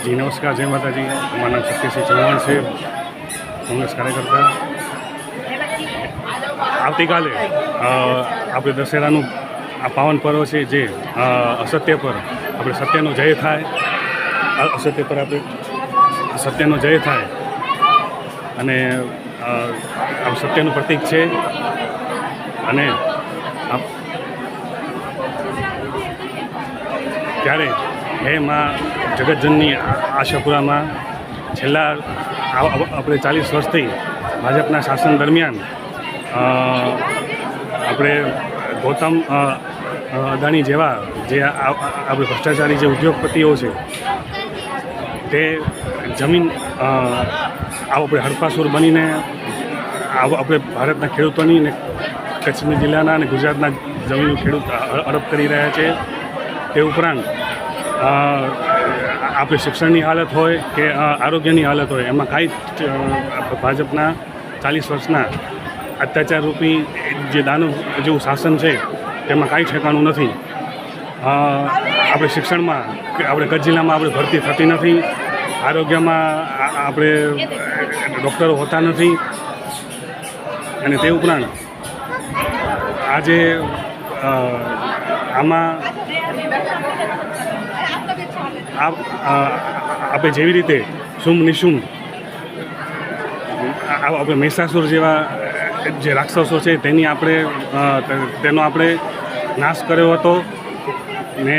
જી નમસ્કાર, જય માતાજી। મારું નામ શક્તિસિંહ ચૌહાણ છે, કોંગ્રેસ કાર્યકર્તા। આવતીકાલે આપણે દશેરાનું આ પાવન પર્વ છે, જે અસત્ય પર આપણે સત્યનો જય થાય, અસત્ય પર આપણે સત્યનો જય થાય અને આ સત્યનું પ્રતીક છે। અને ત્યારે હે માં જગતજનની આશાપુરામાં છેલ્લા આપણે 40 વર્ષથી ભાજપના શાસન દરમિયાન આપણે ગૌતમ અદાણી જેવા જે આપણે ભ્રષ્ટાચારી જે ઉદ્યોગપતિઓ છે, તે જમીન આપણે હડપાસુર બનીને આપણે ભારતના ખેડૂતોની ને કચ્છ જિલ્લાના અને ગુજરાતના જમીન ખેડૂત હડપ કરી રહ્યા છે। તે ઉપરાંત આપણે શિક્ષણની હાલત હોય કે આરોગ્યની હાલત હોય, એમાં કાંઈ ભાજપના 40 વર્ષના અત્યાચારરૂપી જે દાનવ જેવું શાસન છે તેમાં કાંઈ ઠેકાણું નથી। આપણે શિક્ષણમાં આપણે કચ્છ જિલ્લામાં આપણે ભરતી થતી નથી, આરોગ્યમાં આપણે ડૉક્ટરો હોતા નથી, અને તે ઉપરાંત આજે આમાં આપણે જેવી રીતે શુંભ નિશુંભ આપણે મહિષાસુર જેવા જે રાક્ષસો છે તેનો આપણે નાશ કર્યો હતો ને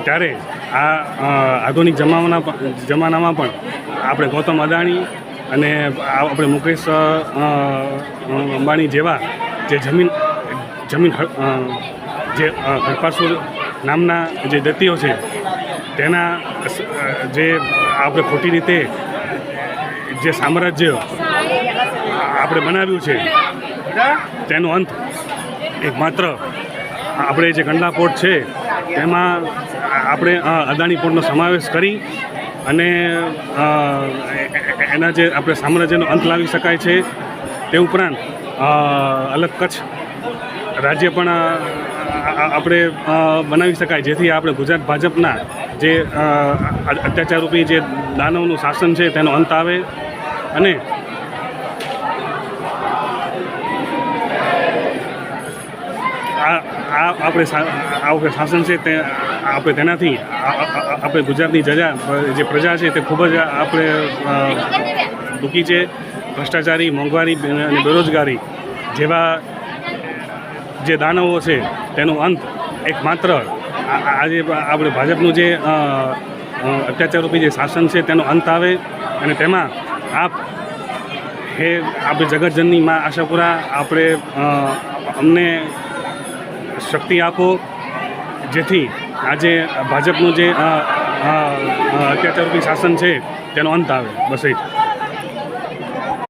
ત્યારે આ આધુનિક જમાનામાં પણ આપણે ગૌતમ અદાણી અને આપણે મુકેશ અંબાણી જેવા જે જમીન જે હડપાસુર નામના જે દત્તીઓ છે, તેના જે આપણે ખોટી રીતે જે સામ્રાજ્ય આપણે બનાવ્યું છે, તેનો અંત એકમાત્ર આપણે જે કંડલા પોર્ટ છે તેમાં આપણે અદાણી પોર્ટનો સમાવેશ કરી અને એના જે આપણે સામ્રાજ્યનો અંત લાવી શકાય છે। તે ઉપરાંત અલગ કચ્છ રાજ્ય પણ આપણે બનાવી શકાય, જેથી આપણે ગુજરાત ભાજપના જે અત્યાચારરૂપી જે દાનવનું શાસન છે તેનો અંત આવે અને આપણે શાસન છે તે આપણે તેનાથી આપણે ગુજરાતની જે પ્રજા છે તે ખૂબ જ આપણે દુઃખી છે। ભ્રષ્ટાચારી, મોંઘવારી અને બેરોજગારી જેવા જે દાનવો છે તેનો અંત એકમાત્ર આજે આપણે ભાજપનું જે અત્યાચારરૂપી જે શાસન છે તેનો અંત આવે અને તેમાં આપણે જગતજનની માં આશાપુરા આપણે અમને શક્તિ આપો, જેથી આજે ભાજપનું જે અત્યાચારરૂપી શાસન છે તેનો અંત આવે। બસ એ જ।